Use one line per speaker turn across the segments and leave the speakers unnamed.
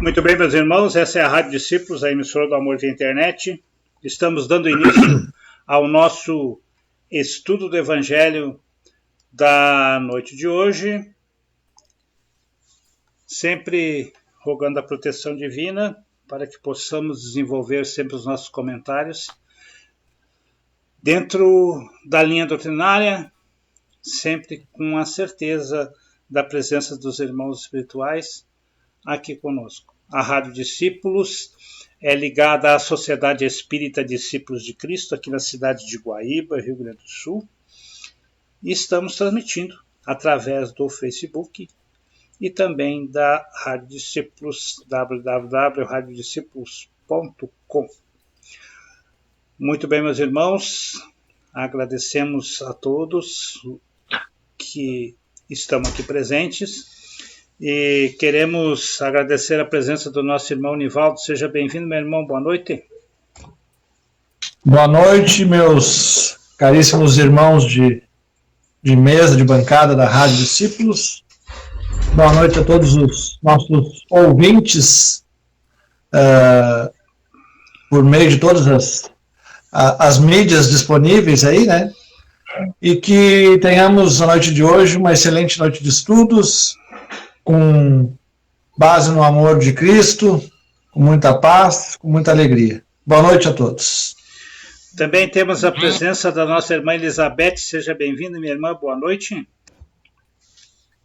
Muito bem, meus irmãos, essa é a Rádio Discípulos, a emissora do Amor via Internet. Estamos dando início ao nosso estudo do Evangelho da noite de hoje, sempre rogando a proteção divina para que possamos desenvolver sempre os nossos comentários dentro da linha doutrinária, sempre com a certeza da presença dos irmãos espirituais aqui conosco. A Rádio Discípulos é ligada à Sociedade Espírita Discípulos de Cristo, aqui na cidade de Guaíba, Rio Grande do Sul. E estamos transmitindo através do Facebook e também da Rádio Discípulos, www.radiodiscípulos.com. Muito bem, meus irmãos, agradecemos a todos que estão aqui presentes. E queremos agradecer a presença do nosso irmão Nivaldo. Seja bem-vindo, meu irmão. Boa noite.
Boa noite, meus caríssimos irmãos de mesa, de bancada da Rádio Discípulos. Boa noite a todos os nossos ouvintes, por meio de todas as mídias disponíveis aí, né? E que tenhamos a noite de hoje uma excelente noite de estudos, com base no amor de Cristo, com muita paz, com muita alegria. Boa noite a todos.
Também temos a presença da nossa irmã Elizabeth. Seja bem-vinda, minha irmã. Boa noite.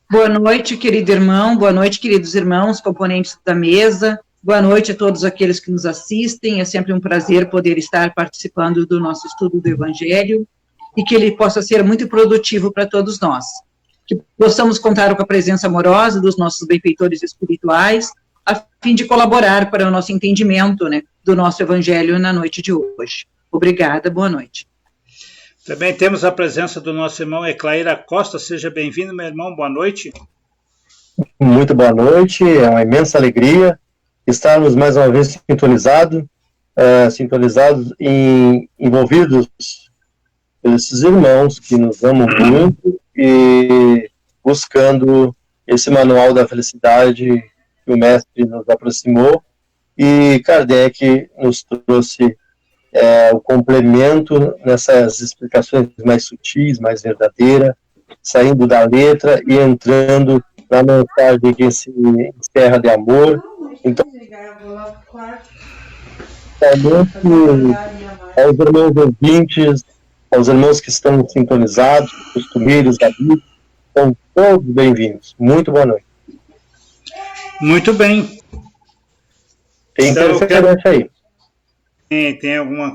Boa noite, querido irmão. Boa noite, queridos irmãos, componentes da mesa. Boa noite a todos aqueles que nos assistem. É sempre um prazer poder estar participando do nosso estudo do Evangelho e que ele possa ser muito produtivo para todos nós. Que possamos contar com a presença amorosa dos nossos benfeitores espirituais, a fim de colaborar para o nosso entendimento, né, do nosso Evangelho na noite de hoje. Obrigada, boa noite.
Também temos a presença do nosso irmão Eclaíra Costa. Seja bem-vindo, meu irmão, boa noite.
Muito boa noite, é uma imensa alegria estarmos mais uma vez sintonizados e envolvidos por esses irmãos que nos amam muito, e buscando esse manual da felicidade que o Mestre nos aproximou, e Kardec nos trouxe o complemento nessas explicações mais sutis, mais verdadeiras, saindo da letra e entrando na mensagem que se encerra de amor. Então, aos irmãos ouvintes, aos irmãos que estão sintonizados, costumeiros, amigos, são todos bem-vindos. Muito boa noite.
Muito bem.
Tem interferência aí.
Tem alguma...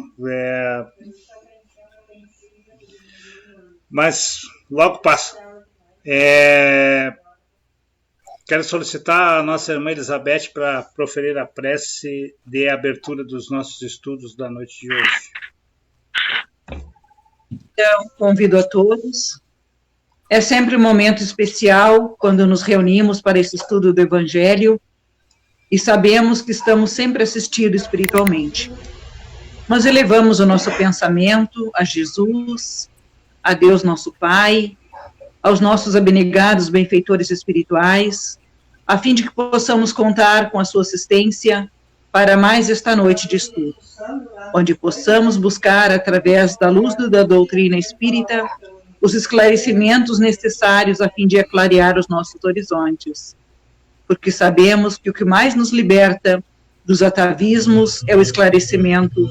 Mas logo passa. Quero solicitar a nossa irmã Elizabeth para proferir a prece de abertura dos nossos estudos da noite de hoje.
Então, convido a todos. É sempre um momento especial quando nos reunimos para esse estudo do Evangelho e sabemos que estamos sempre assistidos espiritualmente. Nós elevamos o nosso pensamento a Jesus, a Deus nosso Pai, aos nossos abnegados benfeitores espirituais, a fim de que possamos contar com a sua assistência para mais esta noite de estudo, onde possamos buscar, através da luz da doutrina espírita, os esclarecimentos necessários a fim de clarear os nossos horizontes. Porque sabemos que o que mais nos liberta dos atavismos é o esclarecimento,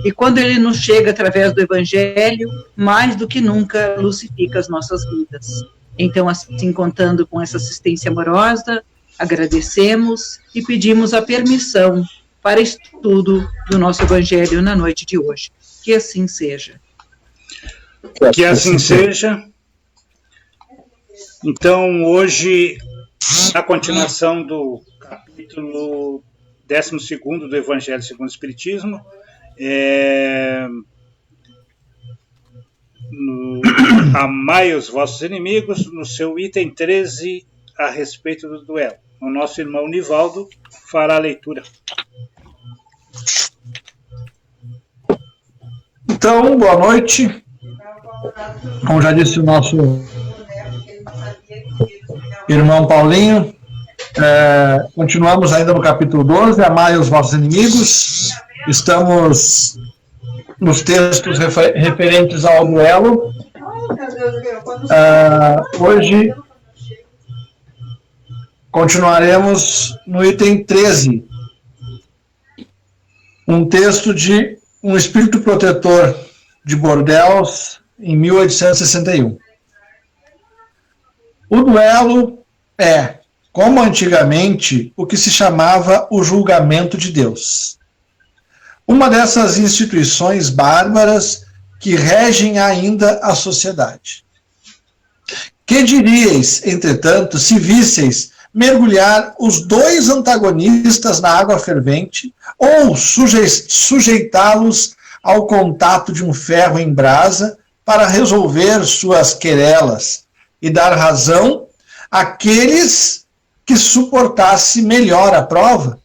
e quando ele nos chega através do Evangelho, mais do que nunca lucifica as nossas vidas. Então, assim, contando com essa assistência amorosa, agradecemos e pedimos a permissão para estudo do nosso Evangelho na noite de hoje. Que assim seja.
Que assim seja. Então, hoje, a continuação do capítulo 12º do Evangelho segundo o Espiritismo, amai os vossos inimigos, no seu item 13, a respeito do duelo. O nosso irmão Nivaldo fará a leitura.
Então, boa noite. Como já disse o nosso irmão Paulinho, Continuamos ainda no capítulo 12, amai os vossos inimigos. Estamos nos textos referentes ao duelo. Hoje continuaremos no item 13, um texto de um espírito protetor de Bordeaux em 1861. O duelo é, como antigamente, o que se chamava o julgamento de Deus. Uma dessas instituições bárbaras que regem ainda a sociedade. Que diríeis, entretanto, se visseis mergulhar os dois antagonistas na água fervente ou sujeitá-los ao contato de um ferro em brasa para resolver suas querelas e dar razão àqueles que suportasse melhor a prova?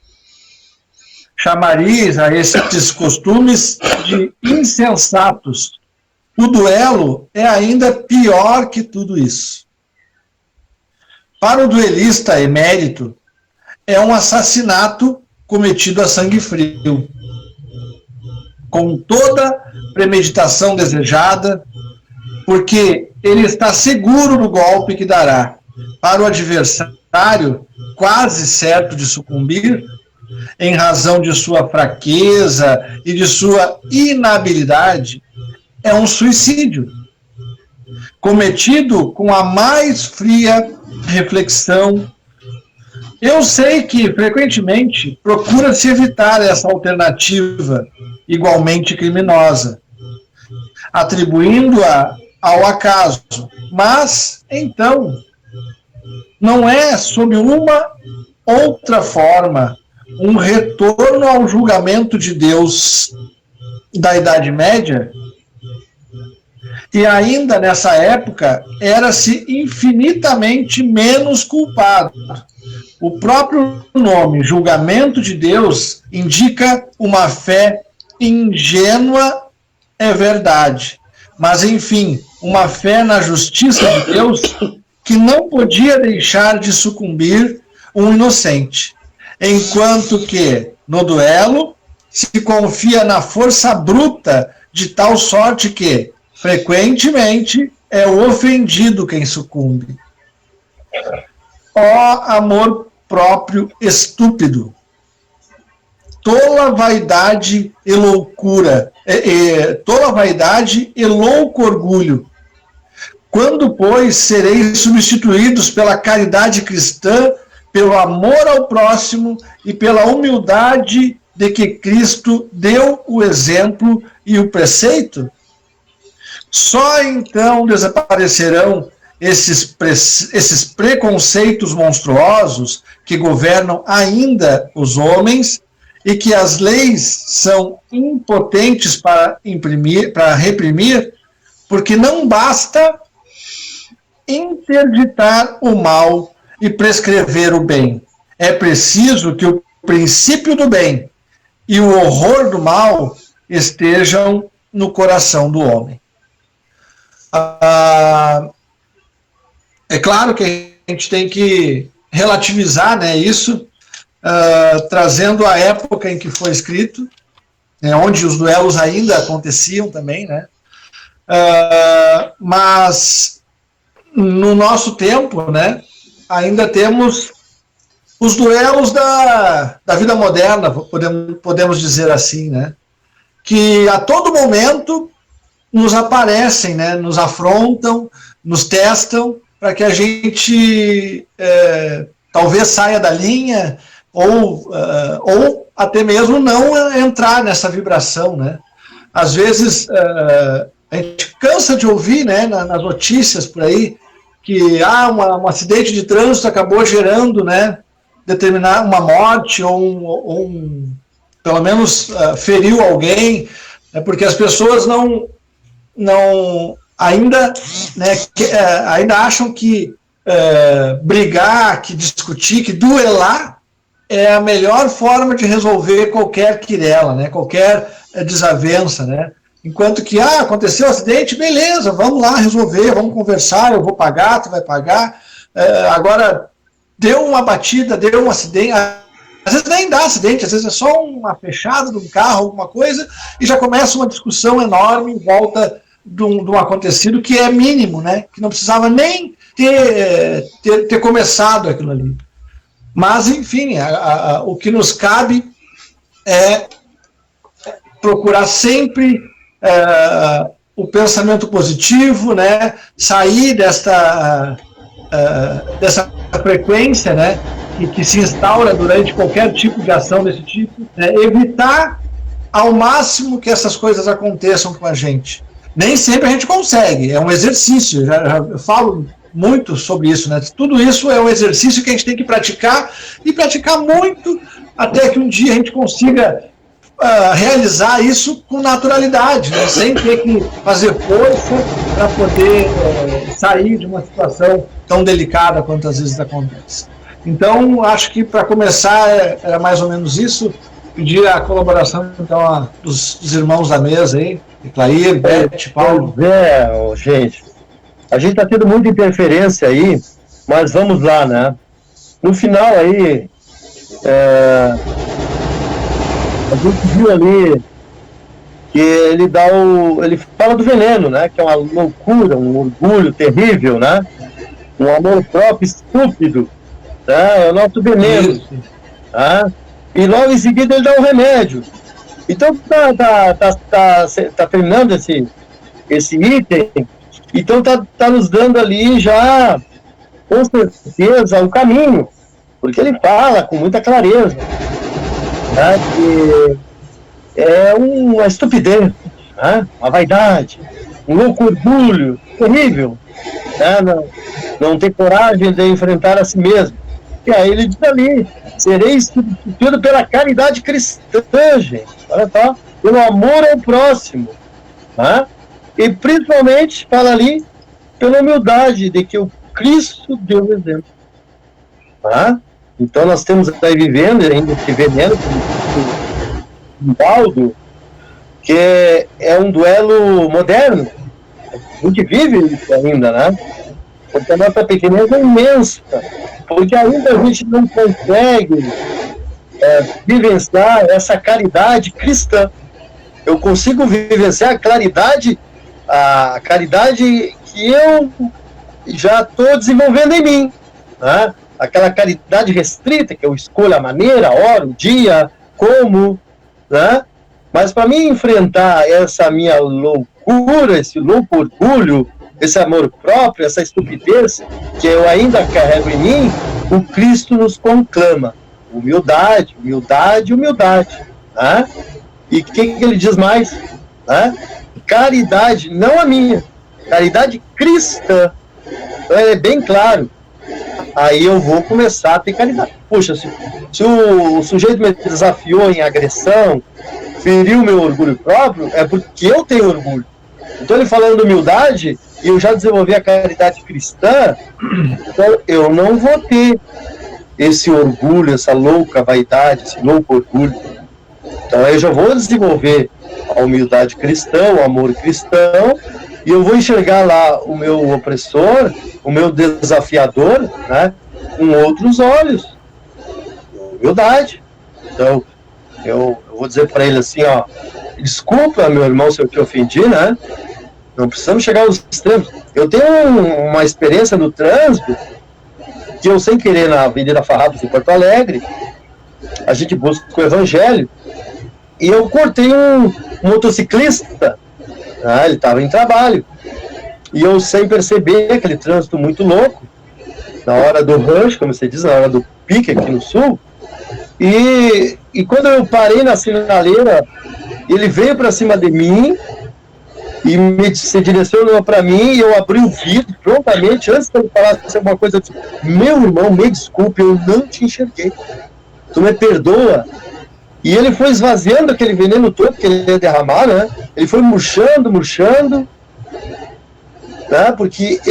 Chamaríeis a esses costumes de insensatos. O duelo é ainda pior que tudo isso. Para o duelista emérito, é um assassinato cometido a sangue frio, com toda premeditação desejada, porque ele está seguro do golpe que dará. Para o adversário, quase certo de sucumbir, em razão de sua fraqueza e de sua inabilidade, é um suicídio, cometido com a mais fria reflexão. Eu sei que, frequentemente, procura-se evitar essa alternativa igualmente criminosa, atribuindo-a ao acaso. Mas, então, não é, sob uma outra forma, um retorno ao julgamento de Deus da Idade Média? E ainda nessa época, era-se infinitamente menos culpado. O próprio nome, julgamento de Deus, indica uma fé ingênua, é verdade. Mas, enfim, uma fé na justiça de Deus que não podia deixar de sucumbir um inocente. Enquanto que, no duelo, se confia na força bruta de tal sorte que, frequentemente, é o ofendido quem sucumbe. Ó amor próprio estúpido! Tola vaidade e loucura, tola vaidade e louco orgulho. Quando, pois, sereis substituídos pela caridade cristã, pelo amor ao próximo e pela humildade de que Cristo deu o exemplo e o preceito? Só então desaparecerão esses preconceitos monstruosos que governam ainda os homens e que as leis são impotentes para reprimir, porque não basta interditar o mal e prescrever o bem. É preciso que o princípio do bem e o horror do mal estejam no coração do homem. É claro que a gente tem que relativizar, né, isso, trazendo a época em que foi escrito, onde os duelos ainda aconteciam também, né, mas no nosso tempo, né, ainda temos os duelos da vida moderna, podemos dizer assim, né, que a todo momento nos aparecem, né, nos afrontam, nos testam, para que a gente talvez saia da linha ou até mesmo não entrar nessa vibração, né. Às vezes a gente cansa de ouvir, né, nas notícias por aí que um acidente de trânsito acabou gerando, né, determinar uma morte ou pelo menos feriu alguém, né, porque as pessoas ainda acham que brigar, que discutir, que duelar é a melhor forma de resolver qualquer querela, né, qualquer desavença, né. Enquanto que, aconteceu um acidente, beleza, vamos lá resolver, vamos conversar, eu vou pagar, tu vai pagar. Agora, deu uma batida, deu um acidente, às vezes nem dá acidente, às vezes é só uma fechada de um carro, alguma coisa, e já começa uma discussão enorme em volta de um acontecido que é mínimo, né? Que não precisava nem ter começado aquilo ali. Mas, enfim, o que nos cabe é procurar sempre o pensamento positivo, né? Sair dessa frequência, né? Que se instaura durante qualquer tipo de ação desse tipo, né? Evitar ao máximo que essas coisas aconteçam com a gente. Nem sempre a gente consegue, é um exercício, eu falo muito sobre isso, né? Tudo isso é um exercício que a gente tem que praticar, e praticar muito, até que um dia a gente consiga realizar isso com naturalidade, né? Sem ter que fazer força para poder sair de uma situação tão delicada quanto às vezes acontece. Então, acho que para começar era mais ou menos isso. Pedir a colaboração então dos irmãos da mesa aí, Clair, Beth, Paulo.
Gente, a gente está tendo muita interferência aí, mas vamos lá, né? No final aí, a gente viu ali que ele fala do veneno, né? Que é uma loucura, um orgulho terrível, né? Um amor próprio estúpido, né? É o nosso veneno, tá? E logo em seguida ele dá um remédio. Então tá terminando esse item. Então tá nos dando ali já, com certeza, o caminho. Porque ele fala com muita clareza, né, que é uma estupidez, né, uma vaidade, um louco orgulho terrível, né, não ter coragem de enfrentar a si mesmo. E aí ele diz ali: serei substituído pela caridade cristã, gente. Olha só, pelo amor ao próximo. Né? E principalmente, fala ali, pela humildade de que o Cristo deu o exemplo. Né? Então nós temos aí vivendo, ainda que veneno, um baldo, que é um duelo moderno. A gente vive isso ainda, né? Porque a nossa pequenez é imensa. Porque ainda a gente não consegue vivenciar essa caridade cristã. Eu consigo vivenciar a caridade que eu já estou desenvolvendo em mim, né? Aquela caridade restrita, que eu escolho a maneira, a hora, o dia, como, né? Mas para mim enfrentar essa minha loucura, esse louco orgulho, esse amor próprio, essa estupidez que eu ainda carrego em mim, o Cristo nos conclama: humildade, humildade, humildade. Né? E o que ele diz mais? Né? Caridade, não a minha, caridade cristã. Então é bem claro. Aí eu vou começar a ter caridade. Puxa, se o sujeito me desafiou em agressão, feriu meu orgulho próprio, é porque eu tenho orgulho. Então ele falando de humildade, e eu já desenvolvi a caridade cristã, então eu não vou ter esse orgulho, essa louca vaidade, esse louco orgulho. Então eu já vou desenvolver a humildade cristã, o amor cristão, e eu vou enxergar lá o meu opressor, o meu desafiador, né, com outros olhos. Humildade. Então eu vou dizer para ele assim, ó: desculpa, meu irmão, se eu te ofendi, né? Não precisamos chegar aos extremos. Eu tenho uma experiência no trânsito, que eu, sem querer, na Avenida Farrapos, em Porto Alegre, a gente busca o evangelho, e eu cortei um motociclista, né? Ele estava em trabalho, e eu, sem perceber, aquele trânsito muito louco, na hora do rush, como você diz, na hora do pique aqui no sul, e quando eu parei na sinaleira, ele veio para cima de mim, e se direcionou para mim, e eu abri o vidro prontamente, antes de ele falar alguma coisa, eu disse: meu irmão, me desculpe, eu não te enxerguei, tu me perdoa. E ele foi esvaziando aquele veneno todo que ele ia derramar, né? Ele foi murchando, né? Porque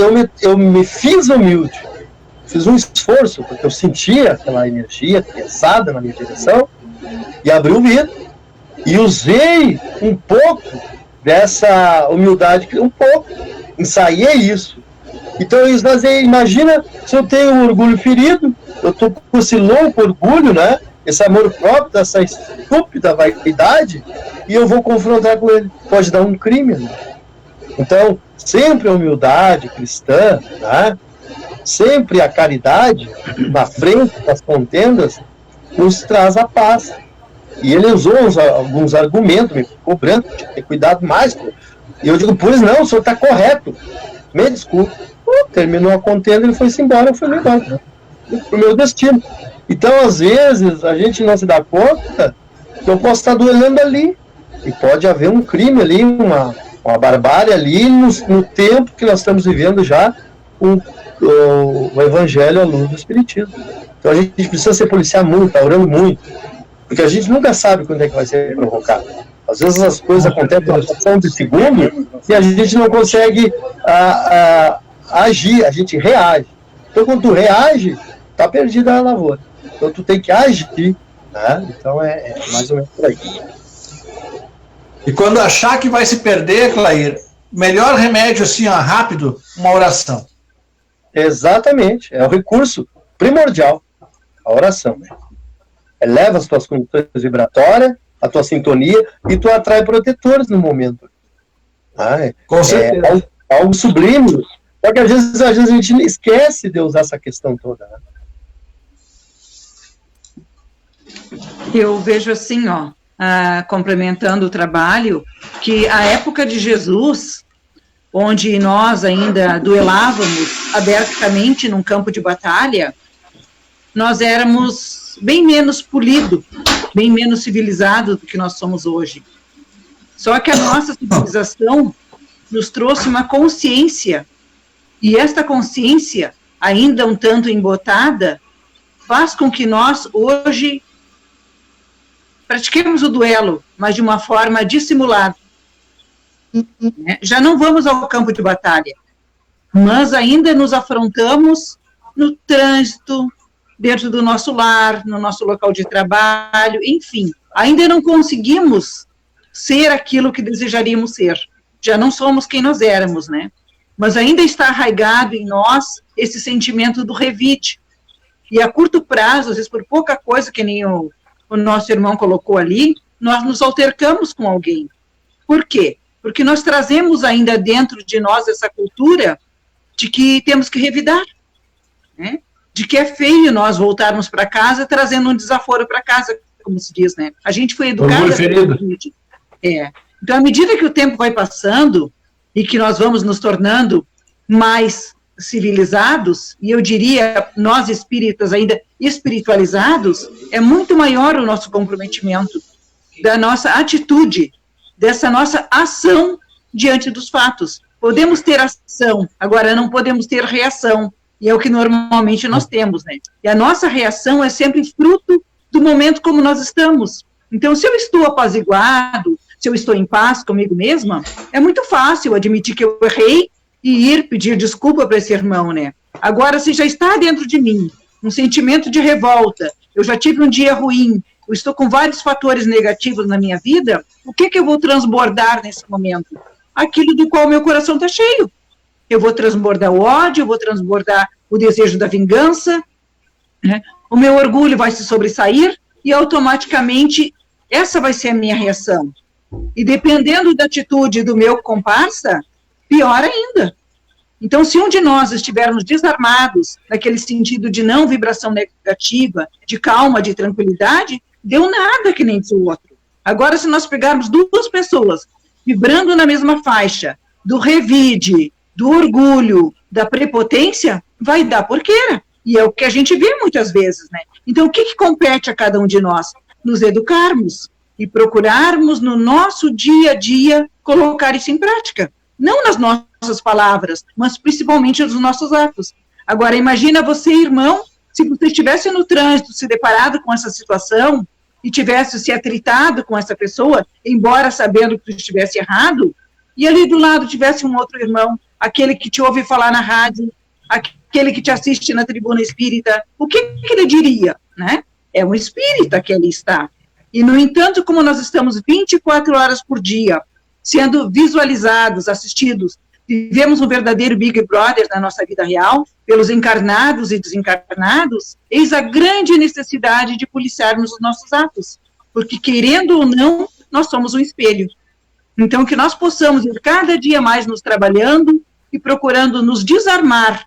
eu me fiz humilde, fiz um esforço, porque eu sentia aquela energia pesada na minha direção, e abri o vidro, e usei um pouco dessa humildade, um pouco, ensaiei isso. Então eu esvaziei. Imagina se eu tenho um orgulho ferido, eu tô com esse louco orgulho, né? Esse amor próprio, dessa estúpida vaidade, e eu vou confrontar com ele. Pode dar um crime, né? Então, sempre a humildade cristã, né? Sempre a caridade na frente das contendas nos traz a paz. E ele usou alguns argumentos, me cobrando, tinha que ter cuidado mais. E eu digo, pois não, o senhor está correto. Me desculpe. Terminou a contenda, ele foi-se embora, eu fui embora. Né? Para o meu destino. Então, às vezes, a gente não se dá conta que eu posso estar duelando ali. E pode haver um crime ali, uma barbárie ali, no tempo que nós estamos vivendo já, o Evangelho à luz do Espiritismo. Então a gente precisa se policiar muito, tá orando muito, porque a gente nunca sabe quando é que vai ser provocado. Às vezes as coisas acontecem numa fração de segundo e a gente não consegue agir, a gente reage. Então quando tu reage, tá perdida a lavoura. Então tu tem que agir, né? Então é mais ou menos por aí.
E quando achar que vai se perder, Clair, melhor remédio assim, ó, rápido, uma oração.
Exatamente, é o recurso primordial, a oração. Eleva as tuas condições vibratórias, a tua sintonia, e tu atrai protetores no momento.
Com certeza.
É algo sublime, só que às vezes a gente esquece de usar essa questão toda. Né?
Eu vejo assim, ó, complementando o trabalho, que a época de Jesus, onde nós ainda duelávamos abertamente num campo de batalha, nós éramos bem menos polidos, bem menos civilizados do que nós somos hoje. Só que a nossa civilização nos trouxe uma consciência, e esta consciência, ainda um tanto embotada, faz com que nós, hoje, pratiquemos o duelo, mas de uma forma dissimulada. Já não vamos ao campo de batalha, mas ainda nos afrontamos no trânsito, dentro do nosso lar, no nosso local de trabalho, enfim, ainda não conseguimos ser aquilo que desejaríamos ser. Já não somos quem nós éramos, né? Mas ainda está arraigado em nós esse sentimento do revide. E a curto prazo, às vezes por pouca coisa, que nem o nosso irmão colocou ali, nós nos altercamos com alguém. Por quê? Porque nós trazemos ainda dentro de nós essa cultura de que temos que revidar, né? De que é feio nós voltarmos para casa trazendo um desaforo para casa, como se diz, né? A gente foi educado... Então, à medida que o tempo vai passando e que nós vamos nos tornando mais civilizados, e eu diria, nós espíritas ainda espiritualizados, é muito maior o nosso comprometimento da nossa atitude, dessa nossa ação diante dos fatos. Podemos ter ação, agora não podemos ter reação, e é o que normalmente nós temos, né? E a nossa reação é sempre fruto do momento como nós estamos. Então, se eu estou apaziguado, se eu estou em paz comigo mesma, é muito fácil admitir que eu errei e ir pedir desculpa para esse irmão, né? Agora, se já está dentro de mim um sentimento de revolta, eu já tive um dia ruim, eu estou com vários fatores negativos na minha vida, o que eu vou transbordar nesse momento? Aquilo do qual meu coração está cheio. Eu vou transbordar o ódio, eu vou transbordar o desejo da vingança, né? O meu orgulho vai se sobressair e automaticamente essa vai ser a minha reação. E dependendo da atitude do meu comparsa, pior ainda. Então, se um de nós estivermos desarmados, naquele sentido de não vibração negativa, de calma, de tranquilidade, deu nada que nem diz o outro. Agora, se nós pegarmos duas pessoas vibrando na mesma faixa, do revide, do orgulho, da prepotência, vai dar porqueira. E é o que a gente vê muitas vezes, né? Então, o que compete a cada um de nós? Nos educarmos e procurarmos no nosso dia a dia colocar isso em prática. Não nas nossas palavras, mas principalmente nos nossos atos. Agora, imagina você, irmão, se você estivesse no trânsito, se deparado com essa situação e tivesse se atritado com essa pessoa, embora sabendo que tu estivesse errado, e ali do lado tivesse um outro irmão, aquele que te ouve falar na rádio, aquele que te assiste na tribuna espírita, o que ele diria, né? É um espírita que ali está. E, no entanto, como nós estamos 24 horas por dia, sendo visualizados, assistidos vivemos um verdadeiro Big Brother na nossa vida real, pelos encarnados e desencarnados, eis a grande necessidade de policiarmos os nossos atos, porque, querendo ou não, nós somos um espelho. Então, que nós possamos ir cada dia mais nos trabalhando e procurando nos desarmar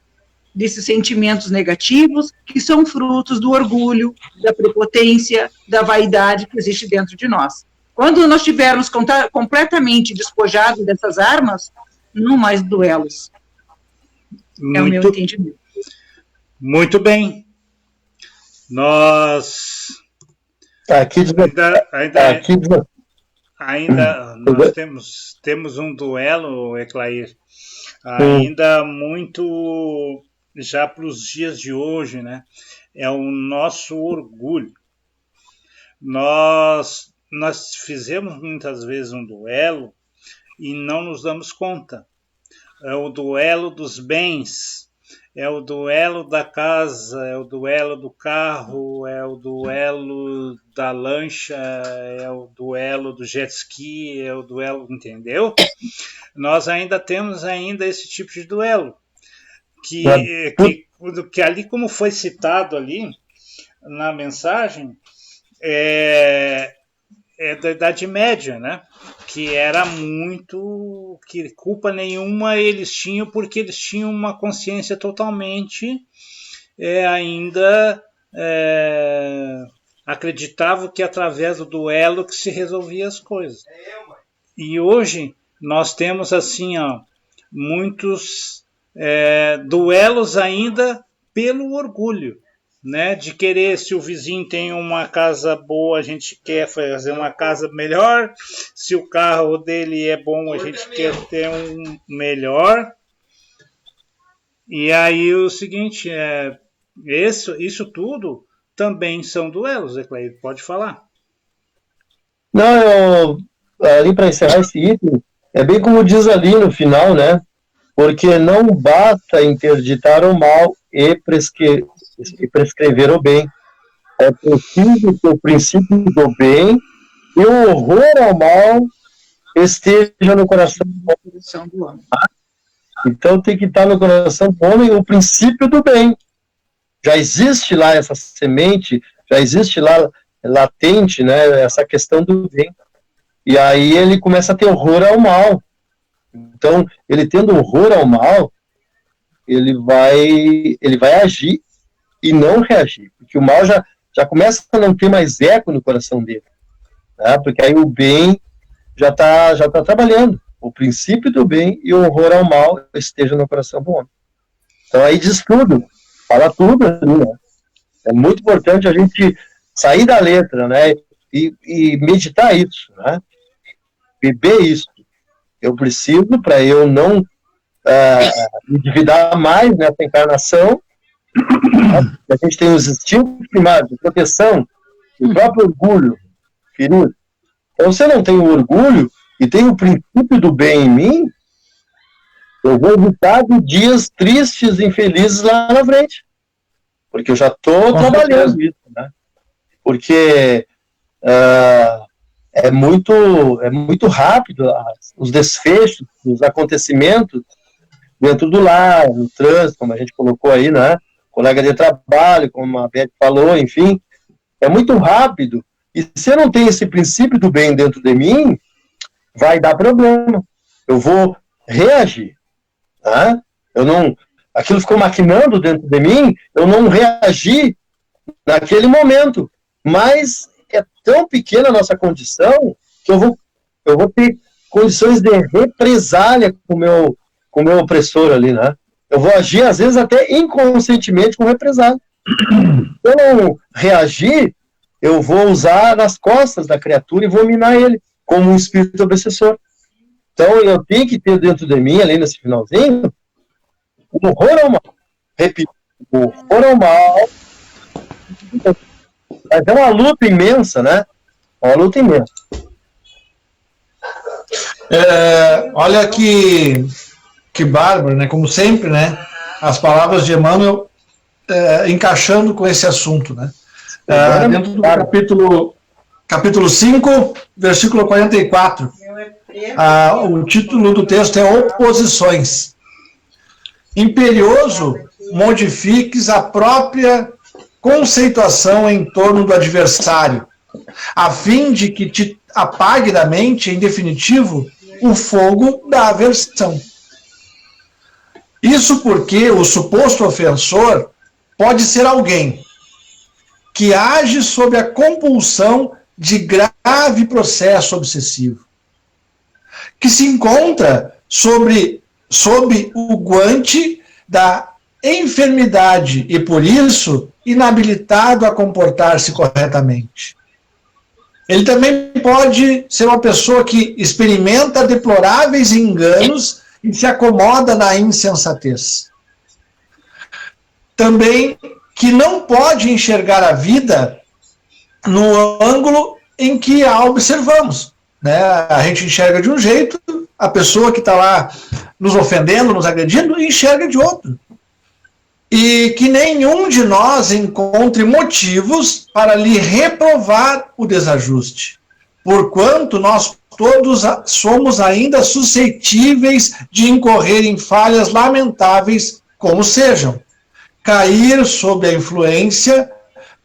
desses sentimentos negativos que são frutos do orgulho, da prepotência, da vaidade que existe dentro de nós. Quando nós estivermos completamente despojados dessas armas, não mais duelos. É o meu entendimento.
Muito bem. Nós ainda nós temos um duelo, Eclair, ainda muito já para os dias de hoje, né? É o nosso orgulho. Nós fizemos muitas vezes um duelo e não nos damos conta. É o duelo dos bens, é o duelo da casa, é o duelo do carro, é o duelo da lancha, é o duelo do jet ski, é o duelo, entendeu? Nós ainda temos esse tipo de duelo, que ali, como foi citado ali na mensagem, é da Idade Média, né? Que era muito, que culpa nenhuma eles tinham, porque eles tinham uma consciência totalmente ainda acreditavam que através do duelo que se resolvia as coisas. E hoje nós temos assim, muitos duelos ainda pelo orgulho, né, de querer, se o vizinho tem uma casa boa, a gente quer fazer uma casa melhor, se o carro dele é bom, a gente quer ter um melhor. E aí o seguinte, isso tudo também são duelos, Eclair, pode falar.
Não, ali para encerrar esse item, é bem como diz ali no final, né, porque não basta interditar o mal e prescrever o bem. É preciso que o princípio do bem e o horror ao mal esteja no coração do homem. Então tem que estar no coração do homem o princípio do bem. Já existe lá essa semente, já existe lá latente, né, essa questão do bem. E aí ele começa a ter horror ao mal. Então, ele tendo horror ao mal, ele vai agir e não reagir, porque o mal já começa a não ter mais eco no coração dele, né? Porque aí o bem já está trabalhando, o princípio do bem e o horror ao mal esteja no coração do homem. Então aí diz tudo, fala tudo, né? É muito importante a gente sair da letra, né, e meditar isso, né, beber isso. Eu preciso, para eu não me endividar mais nessa encarnação. A gente tem os instintos primários de proteção, o próprio orgulho ferido. Então, se eu não tenho orgulho e tenho o princípio do bem em mim, eu vou evitar de dias tristes e infelizes lá na frente. Porque eu já estou trabalhando isso, né? Porque é muito rápido os desfechos, os acontecimentos dentro do lar, no trânsito, como a gente colocou aí, né? Colega de trabalho, como a Beth falou, enfim, é muito rápido. E se eu não tenho esse princípio do bem dentro de mim, vai dar problema. Eu vou reagir, tá? Aquilo ficou maquinando dentro de mim, eu não reagi naquele momento. Mas é tão pequena a nossa condição que eu vou ter condições de represália com o meu opressor ali, né? Eu vou agir, às vezes, até inconscientemente com represália. Se eu não reagir, eu vou usar nas costas da criatura e vou minar ele, como um espírito obsessor. Então, eu tenho que ter dentro de mim, ali nesse finalzinho, o horror ao mal. Repito, o horror ao mal. Mas é uma luta imensa, né? É uma luta imensa.
Olha que bárbaro, né? Como sempre, né? As palavras de Emmanuel encaixando com esse assunto, né? Dentro do capítulo 5, versículo 44. O título do texto é Oposições. Imperioso, modifiques a própria conceituação em torno do adversário, a fim de que te apague da mente, em definitivo, o fogo da aversão. Isso porque o suposto ofensor pode ser alguém que age sob a compulsão de grave processo obsessivo, que se encontra sob o guante da enfermidade e, por isso, inabilitado a comportar-se corretamente. Ele também pode ser uma pessoa que experimenta deploráveis enganos e se acomoda na insensatez. Também que não pode enxergar a vida no ângulo em que a observamos, né? A gente enxerga de um jeito, a pessoa que está lá nos ofendendo, nos agredindo, enxerga de outro. E que nenhum de nós encontre motivos para lhe reprovar o desajuste, porquanto nós todos somos ainda suscetíveis de incorrer em falhas lamentáveis, como sejam cair sob a influência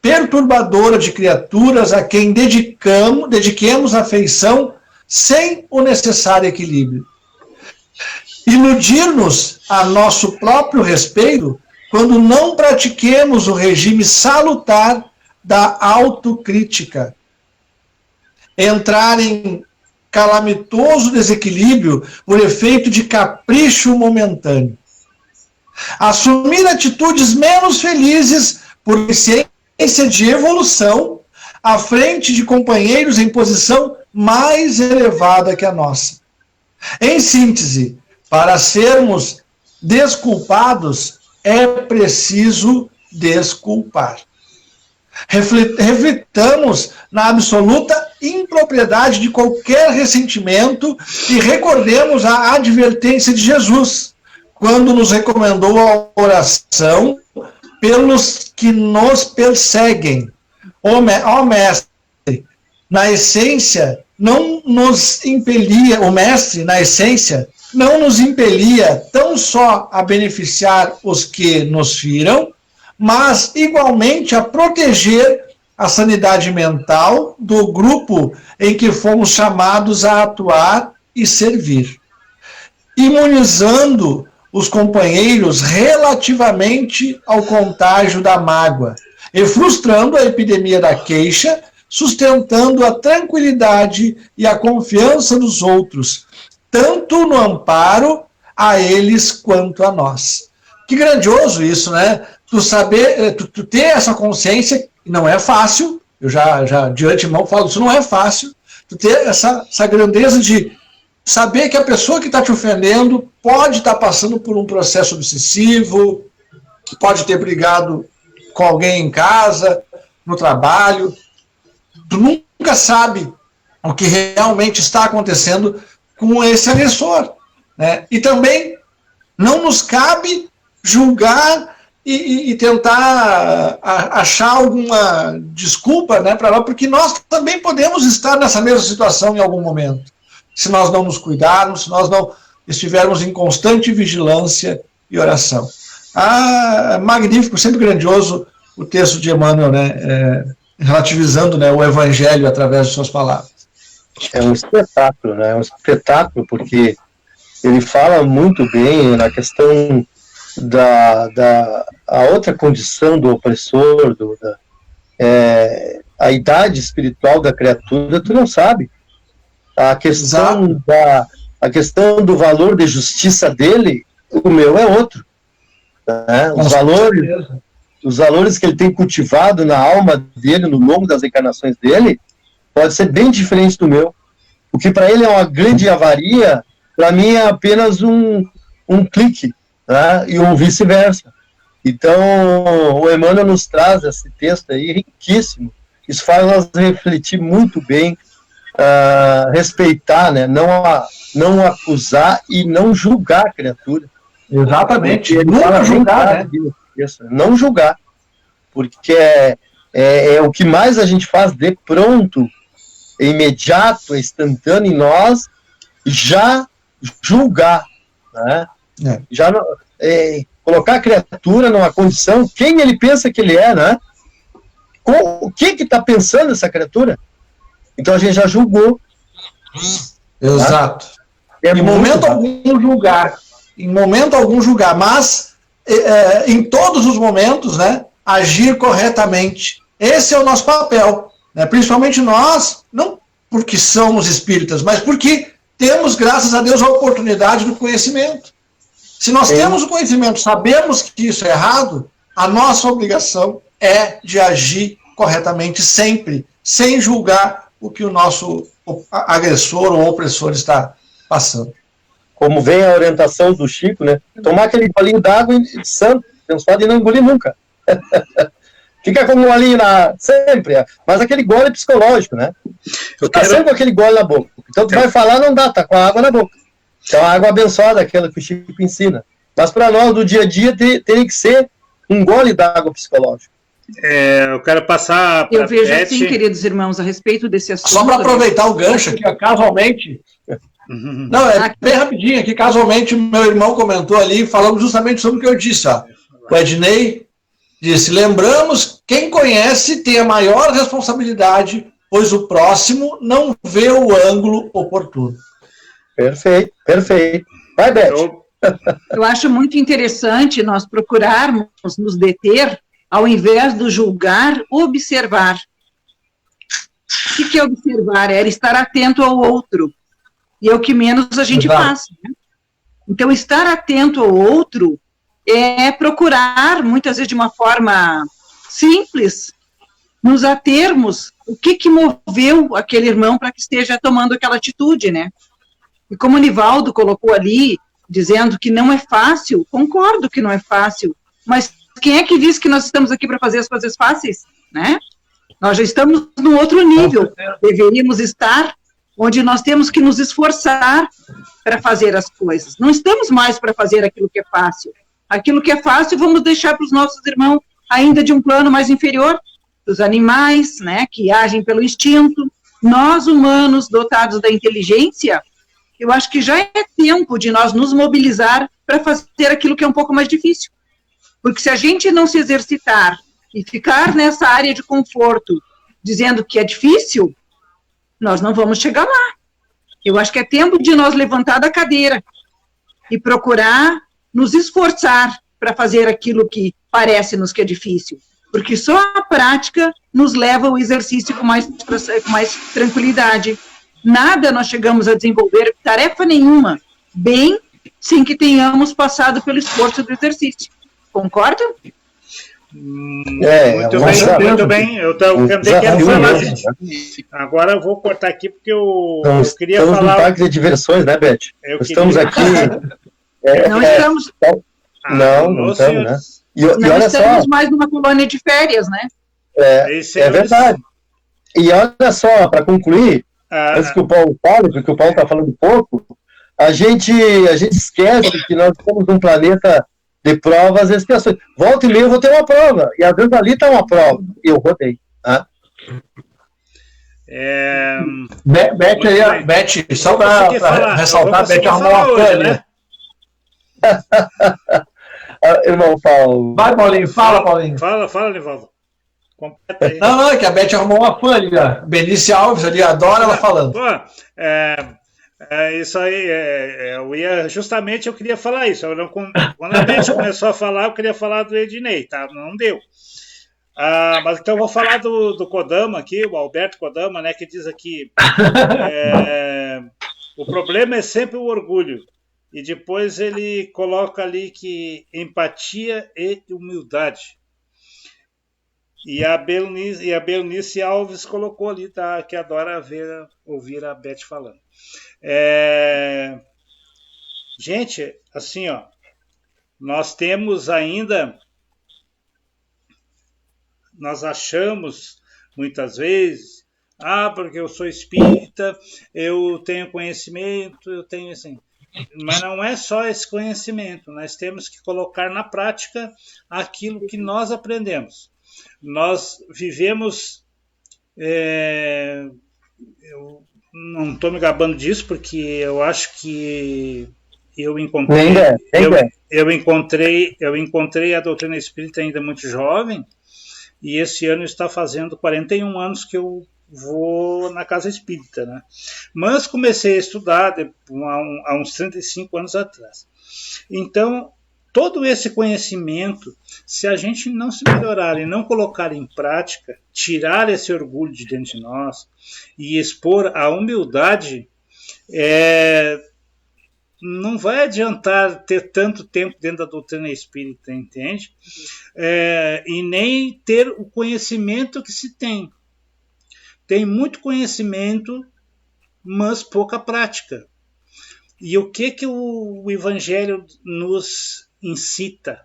perturbadora de criaturas a quem dediquemos afeição sem o necessário equilíbrio. Iludir-nos a nosso próprio respeito quando não pratiquemos o regime salutar da autocrítica. Entrar em calamitoso desequilíbrio por efeito de capricho momentâneo. Assumir atitudes menos felizes por ciência de evolução à frente de companheiros em posição mais elevada que a nossa. Em síntese, para sermos desculpados, é preciso desculpar. Reflitamos na absoluta impropriedade de qualquer ressentimento e recordemos a advertência de Jesus, quando nos recomendou a oração pelos que nos perseguem. Ó Mestre, na essência, não nos impelia, o Mestre, na essência, não nos impelia tão só a beneficiar os que nos firam, mas igualmente a proteger a sanidade mental do grupo em que fomos chamados a atuar e servir, imunizando os companheiros relativamente ao contágio da mágoa e frustrando a epidemia da queixa, sustentando a tranquilidade e a confiança dos outros, tanto no amparo a eles quanto a nós. Que grandioso isso, né? Tu saber, tu ter essa consciência, não é fácil, eu já de antemão falo, isso não é fácil, tu ter essa grandeza de saber que a pessoa que está te ofendendo pode estar passando por um processo obsessivo, pode ter brigado com alguém em casa, no trabalho. Tu nunca sabe o que realmente está acontecendo com esse agressor, né? E também não nos cabe julgar e tentar achar alguma desculpa, né, para lá, porque nós também podemos estar nessa mesma situação em algum momento, se nós não nos cuidarmos, se nós não estivermos em constante vigilância e oração. Magnífico, sempre grandioso o texto de Emmanuel, né, relativizando, né, o Evangelho através de suas palavras.
É um espetáculo, né? É um espetáculo, porque ele fala muito bem na questão a outra condição do opressor, a idade espiritual da criatura, tu não sabe. A questão do valor de justiça dele, o meu é outro. Né? Os valores que ele tem cultivado na alma dele, no longo das encarnações dele, pode ser bem diferente do meu. O que para ele é uma grande avaria, para mim é apenas um clique, né? E um vice-versa. Então, o Emmanuel nos traz esse texto aí riquíssimo. Isso faz nós refletir muito bem, respeitar, né? Não acusar e não julgar a criatura.
Exatamente. Não julgar, né?
Não julgar. Porque é o que mais a gente faz de pronto, é imediato, é instantâneo em nós, já julgar, né? Já colocar a criatura numa condição, quem ele pensa que ele é, né? O que está pensando essa criatura? Então a gente já julgou.
Exato.
É
em momento algum julgar, mas em todos os momentos, né, agir corretamente. Esse é o nosso papel, né? Principalmente nós, não porque somos espíritas, mas porque temos, graças a Deus, a oportunidade do conhecimento. Se nós temos o conhecimento, sabemos que isso é errado, a nossa obrigação é de agir corretamente sempre, sem julgar o que o nosso agressor ou opressor está passando.
Como vem a orientação do Chico, né? Tomar aquele golinho d'água santo, não pode não engolir nunca. Fica com um golinho sempre, mas aquele gole psicológico, né? Tu tá sempre com aquele gole na boca. Então tu vai falar, não dá, tá com a água na boca. Então a água abençoada, aquela que o Chico ensina. Mas para nós, do dia a dia, teria que ser um gole d'água psicológico.
Eu quero passar para
Eu vejo assim, queridos irmãos, a respeito desse assunto.
Só para aproveitar o gancho aqui, casualmente. Não, bem rapidinho aqui, casualmente, meu irmão comentou ali, falando justamente sobre o que eu disse. Ó. O Ednei disse: lembramos, quem conhece tem a maior responsabilidade, pois o próximo não vê o ângulo oportuno.
Perfeito, perfeito. Vai, Beth.
Eu acho muito interessante nós procurarmos nos deter, ao invés do julgar, observar. O que é observar? É estar atento ao outro. E é o que menos a gente faz. Né? Então, estar atento ao outro é procurar, muitas vezes de uma forma simples, nos atermos o que moveu aquele irmão para que esteja tomando aquela atitude, né? E como o Nivaldo colocou ali, dizendo que não é fácil, concordo que não é fácil, mas quem é que diz que nós estamos aqui para fazer as coisas fáceis, né? Nós já estamos num outro nível, deveríamos estar onde nós temos que nos esforçar para fazer as coisas. Não estamos mais para fazer aquilo que é fácil. Aquilo que é fácil vamos deixar para os nossos irmãos ainda de um plano mais inferior, os animais, né, que agem pelo instinto. Nós, humanos, dotados da inteligência, eu acho que já é tempo de nós nos mobilizar para fazer aquilo que é um pouco mais difícil. Porque se a gente não se exercitar e ficar nessa área de conforto, dizendo que é difícil, nós não vamos chegar lá. Eu acho que é tempo de nós levantar da cadeira e procurar nos esforçar para fazer aquilo que parece-nos que é difícil. Porque só a prática nos leva ao exercício com mais tranquilidade. Nada nós chegamos a desenvolver, tarefa nenhuma, bem, sem que tenhamos passado pelo esforço do exercício. Concordam?
Muito bem. Eu também quero falar, gente. Agora eu vou cortar aqui porque eu queria falar.
Estamos no parque de diversões, né, Beth? Estamos aqui.
Não estamos.
Não estamos, né?
Não olha estamos só, mais numa colônia de férias, né?
É verdade. E olha só, para concluir, antes que o Paulo fale, porque o Paulo está falando pouco, a gente esquece que nós estamos num planeta de provas e expiações. Volta e meia eu vou ter uma prova, e às vezes ali está uma prova, e eu rodei. Tá?
Beth, só para ressaltar, Beth arrumou uma folha.
Irmão Paulo.
Vai, Paulinho, fala, Paulinho.
Fala, Nivaldo. Completa aí.
Não, é que a Beth arrumou uma folha. Benice Alves ali, adora ela falando.
Pô, isso aí, eu queria falar isso. Quando a Beth começou a falar, eu queria falar do Ednei, tá? Não deu. Mas então eu vou falar do Kodama aqui, o Alberto Kodama, né, que diz aqui, o problema é sempre o orgulho. E depois ele coloca ali que empatia e humildade. E a Belnice Alves colocou ali, tá, que adora ouvir a Beth falando. Gente, assim, ó, nós temos ainda, nós achamos muitas vezes, porque eu sou espírita, eu tenho conhecimento, eu tenho assim. Mas não é só esse conhecimento, nós temos que colocar na prática aquilo que nós aprendemos. Nós vivemos não estou me gabando disso, porque eu acho que eu encontrei, eu encontrei a doutrina espírita ainda muito jovem, e esse ano está fazendo 41 anos que eu vou na casa espírita, né? Mas comecei a estudar há uns 35 anos atrás. Então, todo esse conhecimento, se a gente não se melhorar e não colocar em prática, tirar esse orgulho de dentro de nós e expor a humildade, não vai adiantar ter tanto tempo dentro da doutrina espírita, entende? E nem ter o conhecimento que se tem. Tem muito conhecimento, mas pouca prática. E o que o Evangelho nos incita?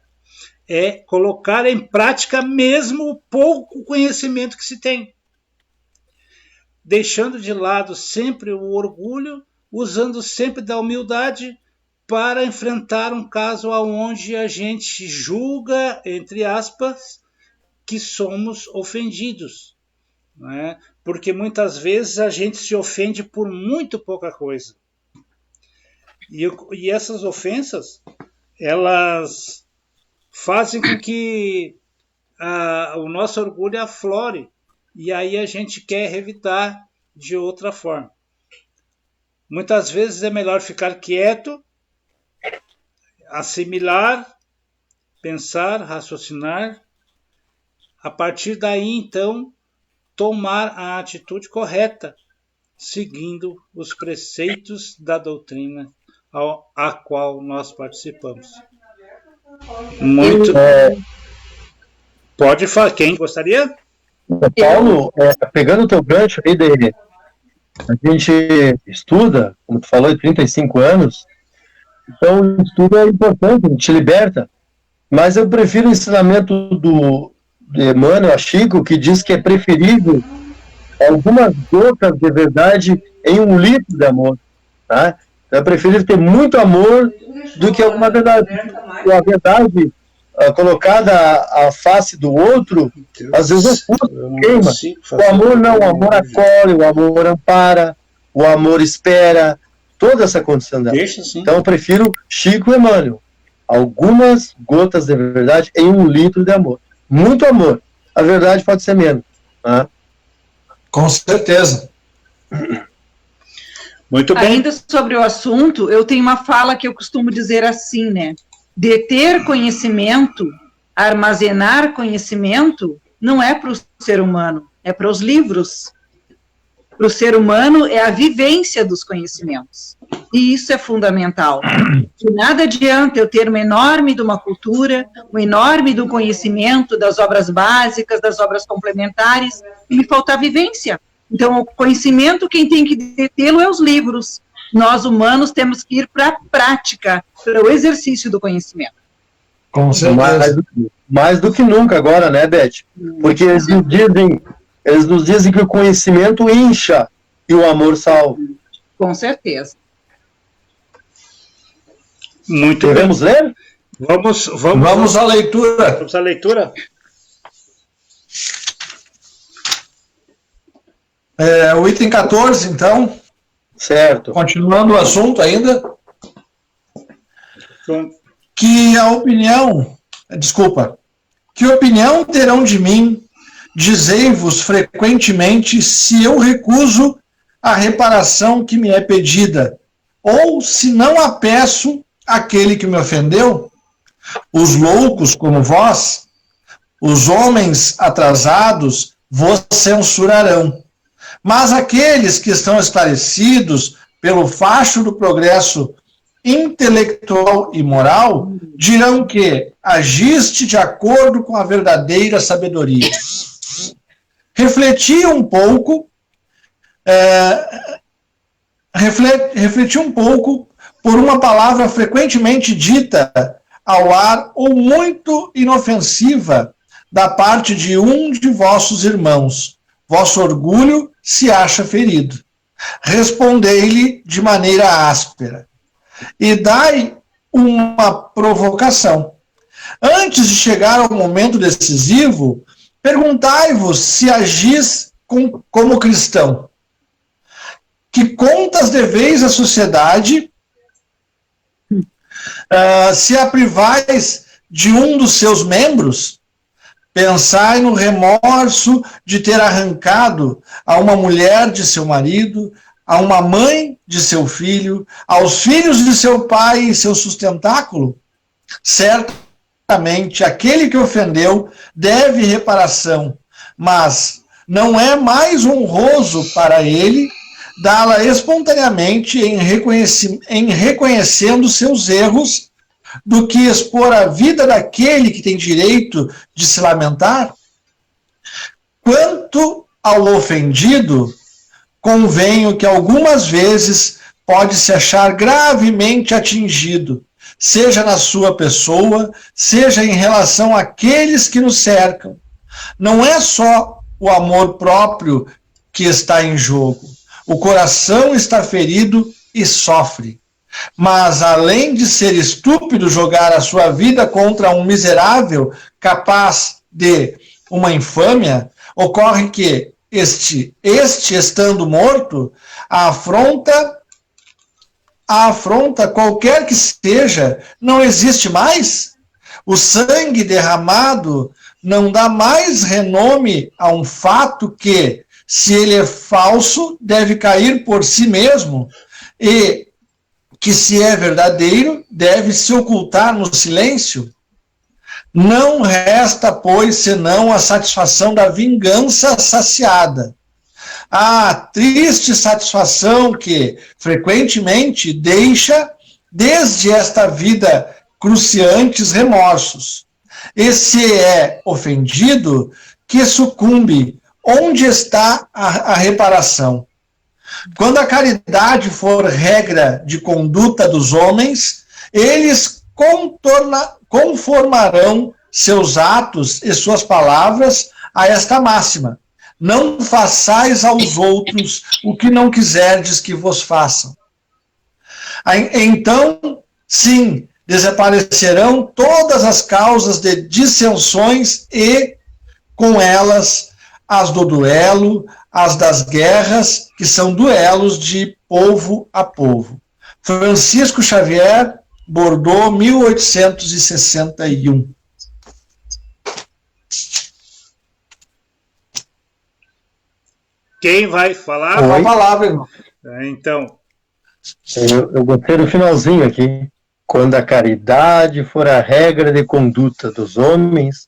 É colocar em prática mesmo o pouco conhecimento que se tem. Deixando de lado sempre o orgulho, usando sempre da humildade para enfrentar um caso onde a gente julga, entre aspas, que somos ofendidos. Não é? Porque muitas vezes a gente se ofende por muito pouca coisa. E essas ofensas, elas fazem com que o nosso orgulho aflore. E aí a gente quer revidar de outra forma. Muitas vezes é melhor ficar quieto, assimilar, pensar, raciocinar. A partir daí, então, tomar a atitude correta, seguindo os preceitos da doutrina a qual nós participamos. Muito. Pode falar. Quem gostaria?
Paulo, pegando o teu gancho aí, a gente estuda, como tu falou, de 35 anos, então o estudo é importante, a gente liberta, mas eu prefiro o ensinamento do Emmanuel, Chico, que diz que é preferível algumas gotas de verdade em 1 litro de amor, tá? É preferível ter muito amor do que alguma verdade. E a verdade colocada à face do outro, às vezes queima. O amor não, o amor acolhe, o amor ampara, o amor espera, toda essa condição dela. Então eu prefiro Chico e Emmanuel. Algumas gotas de verdade em 1 litro de amor. Muito amor. A verdade pode ser menos. Tá?
Com certeza.
Muito bem.
Ainda sobre o assunto, eu tenho uma fala que eu costumo dizer assim, né? Deter conhecimento, armazenar conhecimento, não é para o ser humano, é para os livros. Para o ser humano é a vivência dos conhecimentos. E isso é fundamental. De nada adianta eu ter uma enorme de uma cultura, um enorme do conhecimento das obras básicas, das obras complementares, e me faltar vivência. Então, o conhecimento, quem tem que detê-lo é os livros. Nós, humanos, temos que ir para a prática, para o exercício do conhecimento.
Com certeza.
Mais do que nunca agora, né, Beth? Porque eles nos dizem que o conhecimento incha e o amor salva.
Com certeza.
Muito
Devemos
bem.
ler?
Vamos
à leitura.
Vamos à leitura?
O item 14, então.
Certo.
Continuando o assunto ainda. Que opinião terão de mim, dizei-vos frequentemente, se eu recuso a reparação que me é pedida, ou se não a peço àquele que me ofendeu? Os loucos como vós, os homens atrasados, vos censurarão. Mas aqueles que estão esclarecidos pelo facho do progresso intelectual e moral dirão que agiste de acordo com a verdadeira sabedoria. Refleti um pouco por uma palavra frequentemente dita ao lar ou muito inofensiva da parte de um de vossos irmãos. Vosso orgulho se acha ferido. Respondei-lhe de maneira áspera e dai uma provocação. Antes de chegar ao momento decisivo, perguntai-vos se agis como cristão. que contas deveis à sociedade, se a privais de um dos seus membros? Pensai no remorso de ter arrancado a uma mulher de seu marido, a uma mãe de seu filho, aos filhos de seu pai e seu sustentáculo. Certamente aquele que ofendeu deve reparação, mas não é mais honroso para ele dá-la espontaneamente em reconhecendo seus erros, do que expor a vida daquele que tem direito de se lamentar? Quanto ao ofendido, convenho que algumas vezes pode se achar gravemente atingido, seja na sua pessoa, seja em relação àqueles que nos cercam. Não é só o amor próprio que está em jogo. O coração está ferido e sofre. Mas, além de ser estúpido jogar a sua vida contra um miserável capaz de uma infâmia, ocorre que este estando morto, a afronta qualquer que seja, não existe mais? O sangue derramado não dá mais renome a um fato que, se ele é falso, deve cair por si mesmo, e que, se é verdadeiro, deve se ocultar no silêncio? Não resta, pois, senão a satisfação da vingança saciada. A triste satisfação que, frequentemente, deixa, desde esta vida, cruciantes remorsos. E se é ofendido, que sucumbe. Onde está a reparação? Quando a caridade for regra de conduta dos homens, eles conformarão seus atos e suas palavras a esta máxima: não façais aos outros o que não quiserdes que vos façam. Então, sim, desaparecerão todas as causas de dissensões e, com elas, as do duelo, as das guerras, que são duelos de povo a povo. Francisco Xavier, Bordeaux, 1861.
Quem vai falar?
Com a palavra, irmão.
Então.
Eu gostei do finalzinho aqui. Quando a caridade for a regra de conduta dos homens,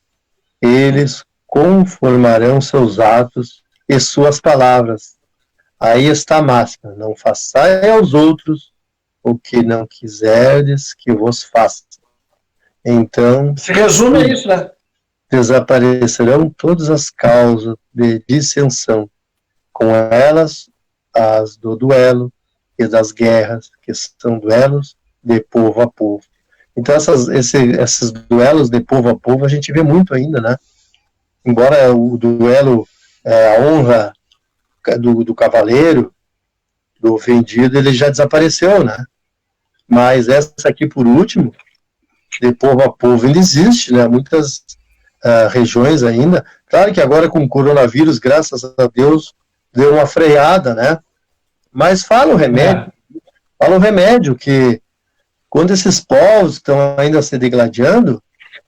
eles conformarão seus atos e suas palavras. Aí está a máxima: não façai aos outros o que não quiserdes que vos façam. Então,
se resume a isso, né?
Desaparecerão todas as causas de dissensão, com elas as do duelo e das guerras, que são duelos de povo a povo. Então, esses duelos de povo a povo a gente vê muito ainda, né? Embora o duelo, a honra do cavaleiro, do ofendido, ele já desapareceu, né? Mas essa aqui, por último, de povo a povo, ele existe, né? Muitas regiões ainda. Claro que agora com o coronavírus, graças a Deus, deu uma freada, né? Mas fala o remédio, que quando esses povos estão ainda se degladiando,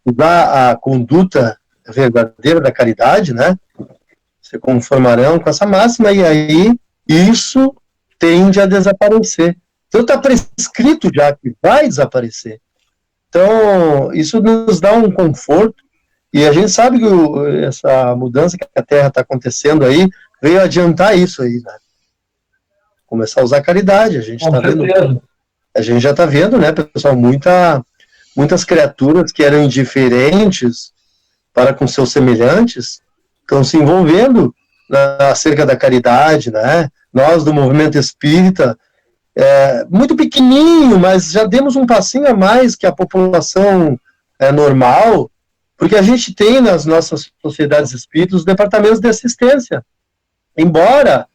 dá a conduta verdadeira da caridade, né? Se conformarão com essa máxima, e aí isso tende a desaparecer. Então está prescrito já que vai desaparecer. Então isso nos dá um conforto, e a gente sabe que essa mudança que a Terra está acontecendo aí veio adiantar isso aí, né? Começar a usar caridade. A gente está vendo, a gente já está vendo, né, pessoal, muitas criaturas que eram indiferentes para com seus semelhantes estão se envolvendo acerca da caridade, né? Nós do movimento espírita, muito pequenininho, mas já demos um passinho a mais que a população normal, porque a gente tem nas nossas sociedades espíritas os departamentos de assistência. Embora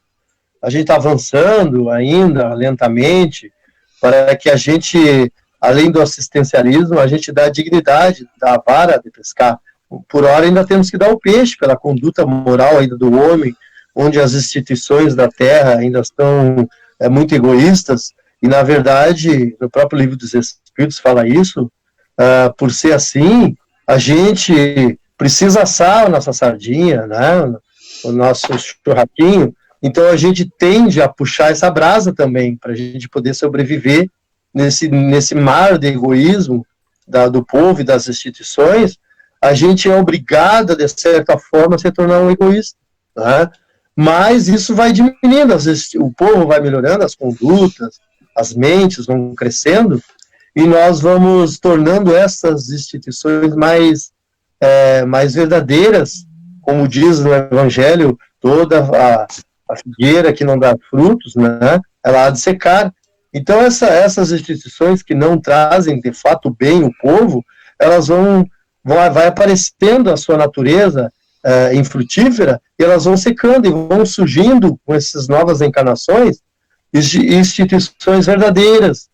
a gente está avançando ainda lentamente, para que a gente, além do assistencialismo, a gente dá a dignidade da vara de pescar. Por hora ainda temos que dar o peixe pela conduta moral ainda do homem, onde as instituições da terra ainda estão muito egoístas, e na verdade, no próprio Livro dos Espíritos fala isso, por ser assim, a gente precisa assar a nossa sardinha, né, o nosso churraquinho, então a gente tende a puxar essa brasa também, para a gente poder sobreviver nesse mar de egoísmo do povo e das instituições. A gente é obrigado, de certa forma, a se tornar um egoísta, né? Mas isso vai diminuindo, às vezes o povo vai melhorando, as condutas, as mentes vão crescendo, e nós vamos tornando essas instituições mais verdadeiras, como diz no Evangelho, toda a figueira que não dá frutos, né, ela há de secar. Então essas instituições que não trazem de fato bem o povo, elas vai aparecendo a sua natureza infrutífera, e elas vão secando e vão surgindo com essas novas encarnações instituições verdadeiras,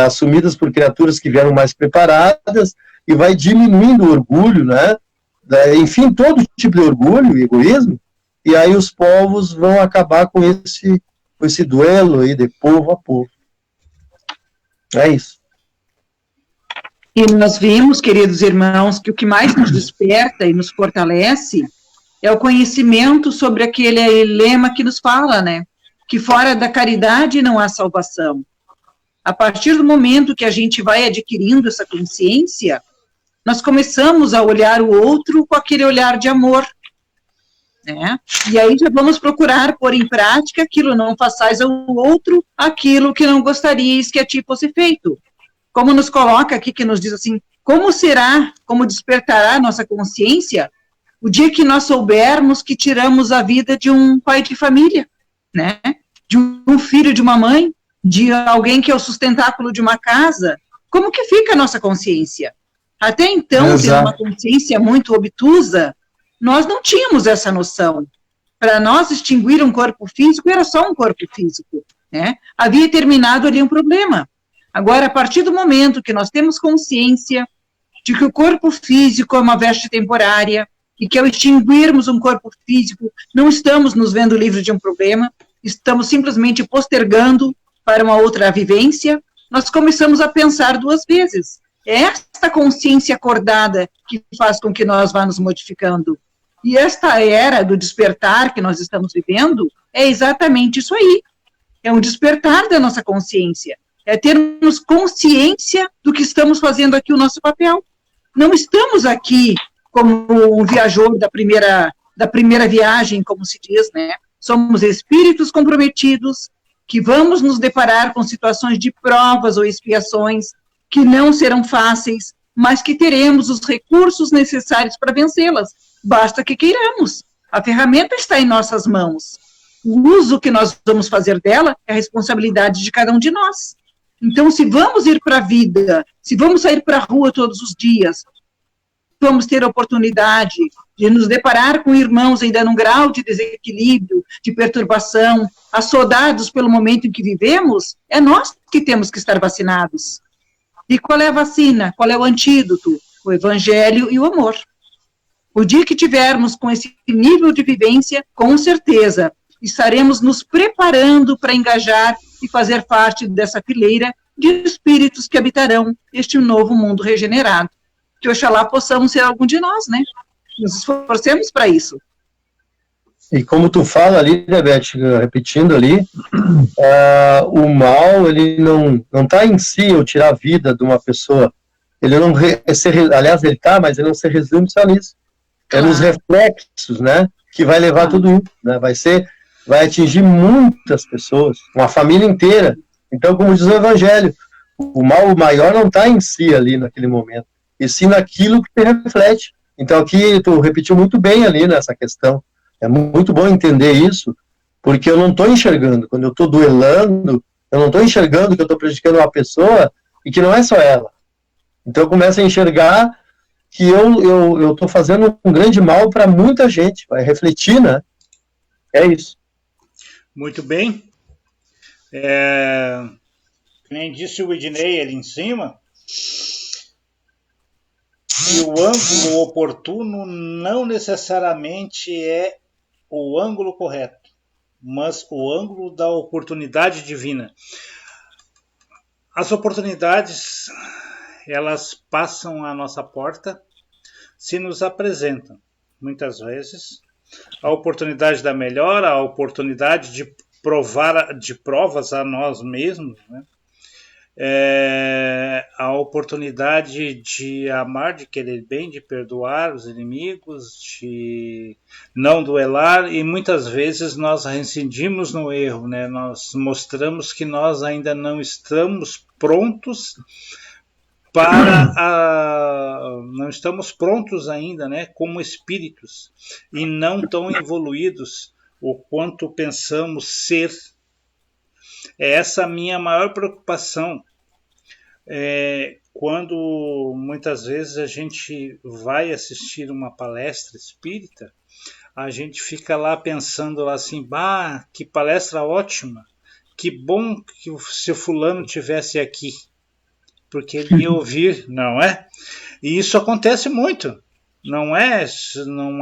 assumidas por criaturas que vieram mais preparadas, e vai diminuindo o orgulho, né? Enfim, todo tipo de orgulho e egoísmo, e aí os povos vão acabar com esse duelo aí de povo a povo. É isso.
E nós vimos, queridos irmãos, que o que mais nos desperta e nos fortalece é o conhecimento sobre aquele lema que nos fala, né? Que fora da caridade não há salvação. A partir do momento que a gente vai adquirindo essa consciência, nós começamos a olhar o outro com aquele olhar de amor, né? E aí já vamos procurar pôr em prática aquilo, não façais ao outro aquilo que não gostarias que a ti fosse feito. Como nos coloca aqui, que nos diz assim, como despertará a nossa consciência o dia que nós soubermos que tiramos a vida de um pai de família, né? De um filho, de uma mãe, de alguém que é o sustentáculo de uma casa. Como que fica a nossa consciência? Até então, tendo uma consciência muito obtusa, nós não tínhamos essa noção. Para nós, extinguir um corpo físico era só um corpo físico, né? Havia terminado ali um problema. Agora, a partir do momento que nós temos consciência de que o corpo físico é uma veste temporária, e que ao extinguirmos um corpo físico, não estamos nos vendo livres de um problema, estamos simplesmente postergando para uma outra vivência, nós começamos a pensar duas vezes. É esta consciência acordada que faz com que nós vá nos modificando. E esta era do despertar que nós estamos vivendo é exatamente isso aí. É um despertar da nossa consciência. É termos consciência do que estamos fazendo aqui, o nosso papel. Não estamos aqui como um viajor da primeira viagem, como se diz, né? Somos espíritos comprometidos que vamos nos deparar com situações de provas ou expiações que não serão fáceis, mas que teremos os recursos necessários para vencê-las. Basta que queiramos. A ferramenta está em nossas mãos. O uso que nós vamos fazer dela é a responsabilidade de cada um de nós. Então, se vamos ir para a vida, se vamos sair para a rua todos os dias, vamos ter a oportunidade de nos deparar com irmãos ainda num grau de desequilíbrio, de perturbação, assodados pelo momento em que vivemos, é nós que temos que estar vacinados. E qual é a vacina? Qual é o antídoto? O Evangelho e o amor. O dia que tivermos com esse nível de vivência, com certeza, estaremos nos preparando para engajar e fazer parte dessa fileira de espíritos que habitarão este novo mundo regenerado. Que oxalá possamos ser algum de nós, né? Nos esforcemos para isso.
E como tu fala ali, né, Beth, repetindo ali, o mal, ele não está em si eu tirar a vida de uma pessoa. Ele não, aliás, ele está, mas ele não se resume só nisso. É nos reflexos, né, que vai levar tudo isso, né, vai atingir muitas pessoas, uma família inteira. Então, como diz o Evangelho, o mal maior não está em si ali naquele momento, e sim naquilo que reflete. Então, aqui tu repetiu muito bem ali nessa questão. É muito bom entender isso, porque eu não estou enxergando. Quando eu estou duelando, eu não estou enxergando que eu estou prejudicando uma pessoa e que não é só ela. Então, eu começo a enxergar que eu estou fazendo um grande mal para muita gente. Vai refletir, né? É isso.
Muito bem. Nem disse o Ednei ali em cima, e o ângulo oportuno não necessariamente é o ângulo correto. mas o ângulo da oportunidade divina. As oportunidades, elas passam à nossa porta, se nos apresentam. Muitas vezes, a oportunidade da melhora, a oportunidade de provas a nós mesmos, né? A oportunidade de amar, de querer bem, de perdoar os inimigos, de não duelar, e muitas vezes nós reincidimos no erro, né? Nós mostramos que nós ainda não estamos prontos não estamos prontos ainda, né, como espíritos, e não tão evoluídos o quanto pensamos ser. É essa a minha maior preocupação. Quando muitas vezes a gente vai assistir uma palestra espírita, a gente fica lá pensando lá assim, que palestra ótima, que bom que se fulano tivesse aqui, porque ele ia ouvir, não é? E isso acontece muito,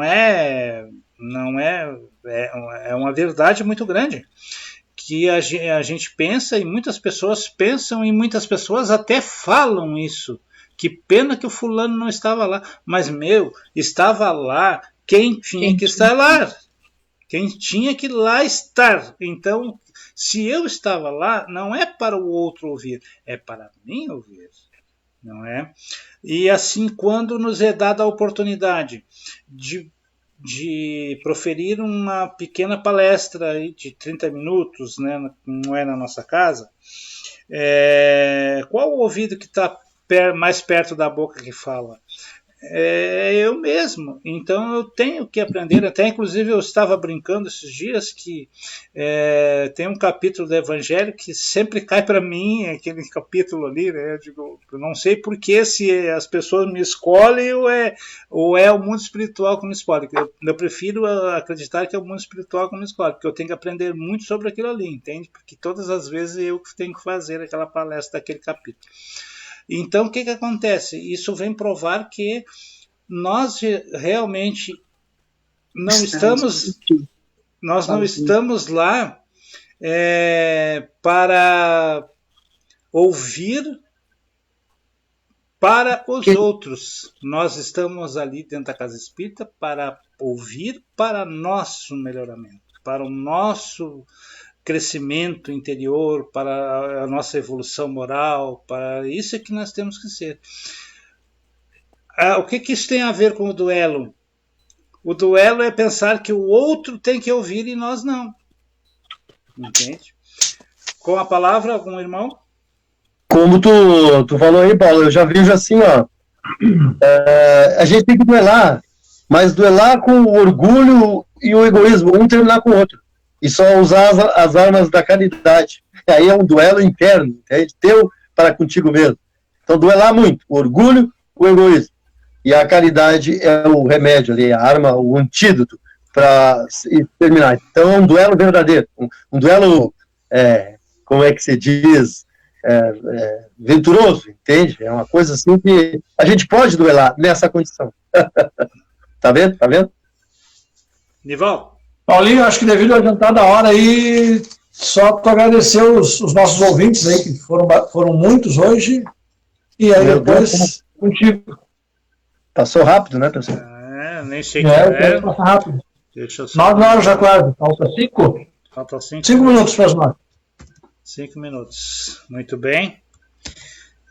é uma verdade muito grande, que a gente pensa, e muitas pessoas pensam, e muitas pessoas até falam isso, que pena que o fulano não estava lá, mas estava lá quem tinha que estar lá, quem tinha que lá estar. Então, se eu estava lá, não é para o outro ouvir, é para mim ouvir, não é? E assim, quando nos é dada a oportunidade de proferir uma pequena palestra aí de 30 minutos, né, não é na nossa casa, qual o ouvido que está mais perto da boca que fala? Eu mesmo. Então eu tenho que aprender. Até inclusive eu estava brincando esses dias que tem um capítulo do Evangelho que sempre cai para mim, aquele capítulo ali, né? Eu não sei porque, se as pessoas me escolhem ou é o mundo espiritual que me escolhe. Eu prefiro acreditar que é o mundo espiritual que me escolhe, porque eu tenho que aprender muito sobre aquilo ali, entende? Porque todas as vezes eu tenho que fazer aquela palestra daquele capítulo. Então, o que acontece? Isso vem provar que nós realmente não estamos lá para ouvir para os outros. Nós estamos ali dentro da casa espírita para ouvir para nosso melhoramento, para o nosso crescimento interior, para a nossa evolução moral, para isso é que nós temos que ser. O que isso tem a ver com o duelo? O duelo é pensar que o outro tem que ouvir e nós não. Entende? Com a palavra, algum irmão?
Como tu falou aí, Paulo, eu já vejo assim, ó. A gente tem que duelar, mas duelar com o orgulho e o egoísmo, um terminar com o outro. E só usar as armas da caridade. Aí é um duelo interno, entende? Teu para contigo mesmo. Então, duelar muito. O orgulho, o egoísmo. E a caridade é o remédio ali, a arma, o antídoto para terminar. Então, é um duelo verdadeiro. Um duelo, como é que se diz? Venturoso, entende? É uma coisa assim que a gente pode duelar nessa condição. Tá vendo? Tá vendo?
Nival?
Paulinho, acho que devido ao adiantar da hora aí, só para agradecer os nossos ouvintes aí, que foram muitos hoje, e aí depois contigo.
Passou rápido, né, pessoal?
Nem sei que é.
Passa rápido.
Deixa eu só...
9 horas já quase, falta 5?
Falta 5
minutos para as 9.
5 minutos, muito bem.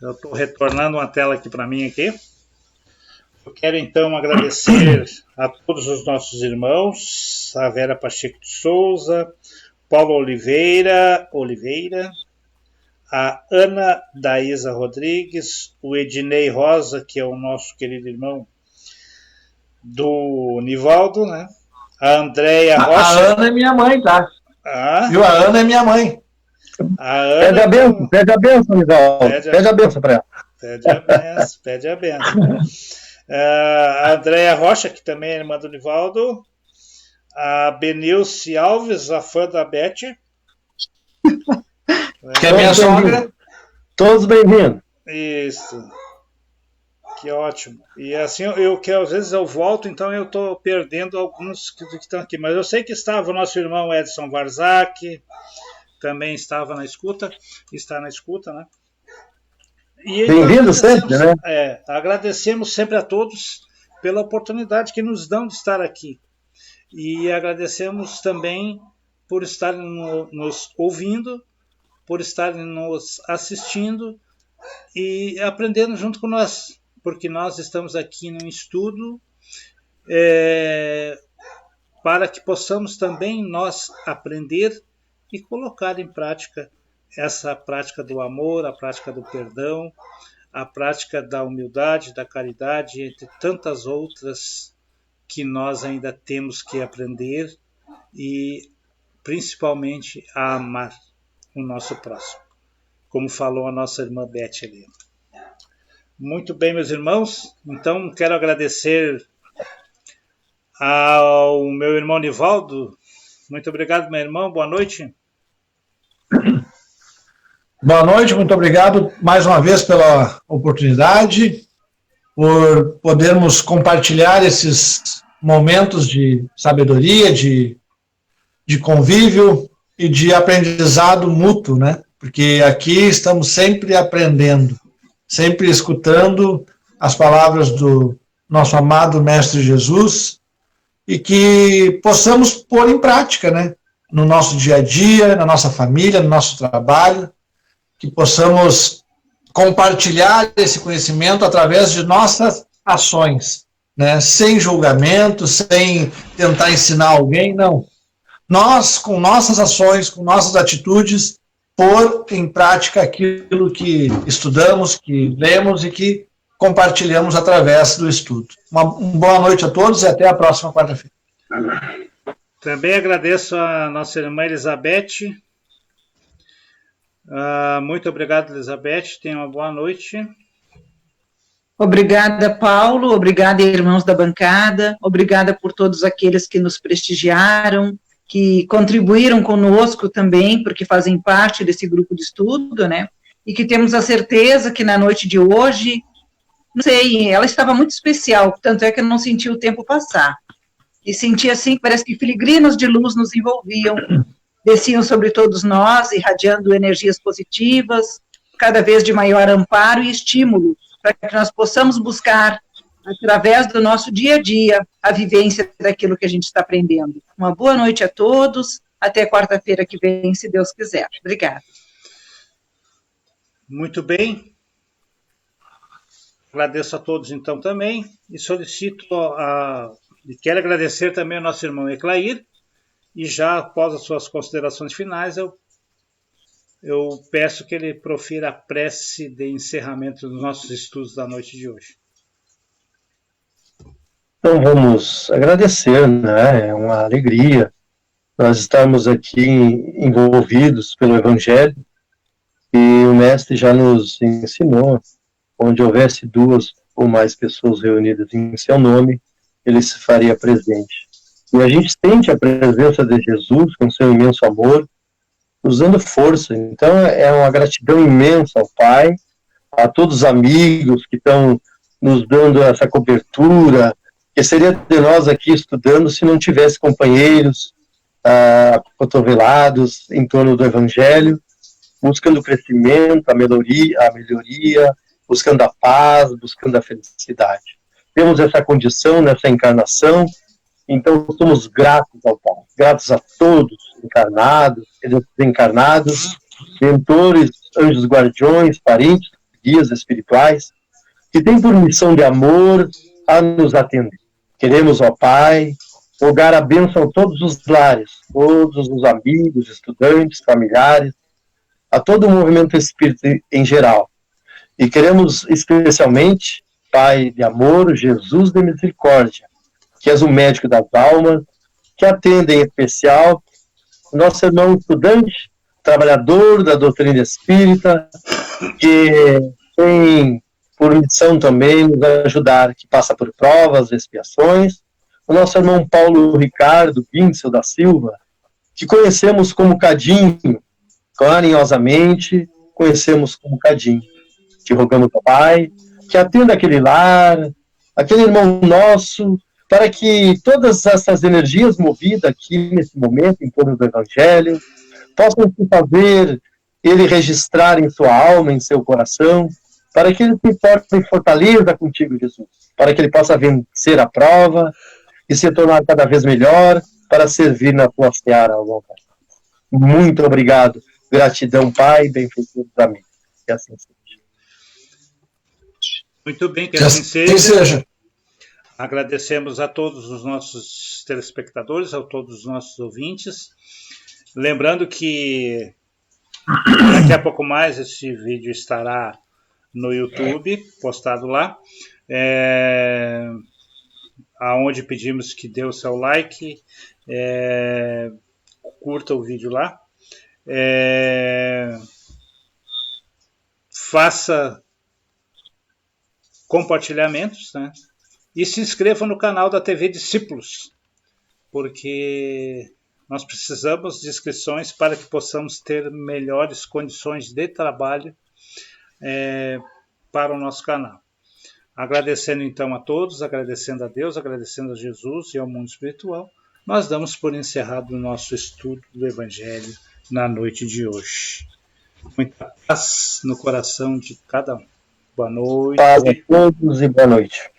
Eu estou retornando uma tela aqui para mim aqui. Eu quero então agradecer a todos os nossos irmãos, a Vera Pacheco de Souza, Paulo Oliveira, a Ana Daísa Rodrigues, o Ednei Rosa, que é o nosso querido irmão do Nivaldo, né? A Andréia Rocha.
A Ana é minha mãe, tá? Viu? A Ana é minha mãe.
A Ana...
Pede a benção, Nivaldo. Pede a benção para ela.
Pede a benção. A Andréia Rocha, que também é irmã do Nivaldo, a Benilce Alves, a fã da Beth,
que é minha sogra.
Todos bem-vindos.
Isso. Que ótimo. E assim, eu que às vezes eu volto, então eu estou perdendo alguns que estão aqui. Mas eu sei que estava o nosso irmão Edson Varzak, também estava na escuta, está na escuta, né? E
bem-vindo sempre, né?
Agradecemos sempre a todos pela oportunidade que nos dão de estar aqui. E agradecemos também por estarem nos ouvindo, por estarem nos assistindo e aprendendo junto com nós, porque nós estamos aqui num estudo para que possamos também nós aprender e colocar em prática essa prática do amor, a prática do perdão, a prática da humildade, da caridade, entre tantas outras que nós ainda temos que aprender e principalmente a amar o nosso próximo, como falou a nossa irmã Beth ali. Muito bem, meus irmãos, então quero agradecer ao meu irmão Nivaldo. Muito obrigado, meu irmão, boa noite.
Boa noite, muito obrigado mais uma vez pela oportunidade, por podermos compartilhar esses momentos de sabedoria, de convívio e de aprendizado mútuo, né? Porque aqui estamos sempre aprendendo, sempre escutando as palavras do nosso amado Mestre Jesus e que possamos pôr em prática, né? No nosso dia a dia, na nossa família, no nosso trabalho, que possamos compartilhar esse conhecimento através de nossas ações, né? Sem julgamento, sem tentar ensinar alguém, não. Nós, com nossas ações, com nossas atitudes, pôr em prática aquilo que estudamos, que lemos e que compartilhamos através do estudo. Uma boa noite a todos e até a próxima quarta-feira.
Também agradeço a nossa irmã Elizabeth. Muito obrigado, Elizabeth. Tenha uma boa noite.
Obrigada, Paulo. Obrigada, irmãos da bancada. Obrigada por todos aqueles que nos prestigiaram, que contribuíram conosco também, porque fazem parte desse grupo de estudo, né? E que temos a certeza que na noite de hoje, não sei, ela estava muito especial, tanto é que eu não senti o tempo passar. E senti assim, parece que filigranas de luz nos envolviam, desciam sobre todos nós, irradiando energias positivas, cada vez de maior amparo e estímulo, para que nós possamos buscar, através do nosso dia a dia, a vivência daquilo que a gente está aprendendo. Uma boa noite a todos, até quarta-feira que vem, se Deus quiser. Obrigada.
Muito bem. Agradeço a todos, então, também, e solicito, e quero agradecer também ao nosso irmão Eclair, e já após as suas considerações finais, eu peço que ele profira a prece de encerramento dos nossos estudos da noite de hoje.
Então vamos agradecer, né? É uma alegria nós estarmos aqui envolvidos pelo Evangelho, e o Mestre já nos ensinou, onde houvesse 2 ou mais pessoas reunidas em seu nome, ele se faria presente. E a gente sente a presença de Jesus com seu imenso amor, nos dando força. Então é uma gratidão imensa ao Pai, a todos os amigos que estão nos dando essa cobertura, que seria de nós aqui estudando se não tivesse companheiros cotovelados em torno do Evangelho, buscando o crescimento, a melhoria, buscando a paz, buscando a felicidade. Temos essa condição nessa encarnação, então somos gratos ao Pai, gratos a todos, encarnados, desencarnados, mentores, anjos guardiões, parentes, guias espirituais, que têm por missão de amor a nos atender. Queremos, ó Pai, rogar a bênção a todos os lares, todos os amigos, estudantes, familiares, a todo o movimento espírita em geral. E queremos especialmente, Pai de amor, Jesus de misericórdia, que és o médico das almas, que atende em especial o nosso irmão estudante, trabalhador da doutrina espírita, que tem por missão também nos ajudar, que passa por provas, expiações, o nosso irmão Paulo Ricardo Pincel da Silva, que conhecemos como Cadinho, carinhosamente conhecemos como Cadinho. Te rogamos, Pai, que atenda aquele lar, aquele irmão nosso, para que todas essas energias movidas aqui nesse momento, em torno do Evangelho, possam se fazer ele registrar em sua alma, em seu coração, para que ele se torne em fortaleza contigo, Jesus, para que ele possa vencer a prova e se tornar cada vez melhor para servir na tua seara, ó Pai. Muito obrigado. Gratidão, Pai, benfeitores amigos. Que assim seja.
Muito bem, que
Que
assim
assim
seja.
seja.
Agradecemos a todos os nossos telespectadores, a todos os nossos ouvintes. Lembrando que daqui a pouco mais esse vídeo estará no YouTube, postado lá, aonde pedimos que dê o seu like, curta o vídeo lá, faça compartilhamentos, né? E se inscreva no canal da TV Discípulos, porque nós precisamos de inscrições para que possamos ter melhores condições de trabalho para o nosso canal. Agradecendo então a todos, agradecendo a Deus, agradecendo a Jesus e ao mundo espiritual, nós damos por encerrado o nosso estudo do Evangelho na noite de hoje. Muita paz no coração de cada um. Boa noite.
Paz a todos e boa noite.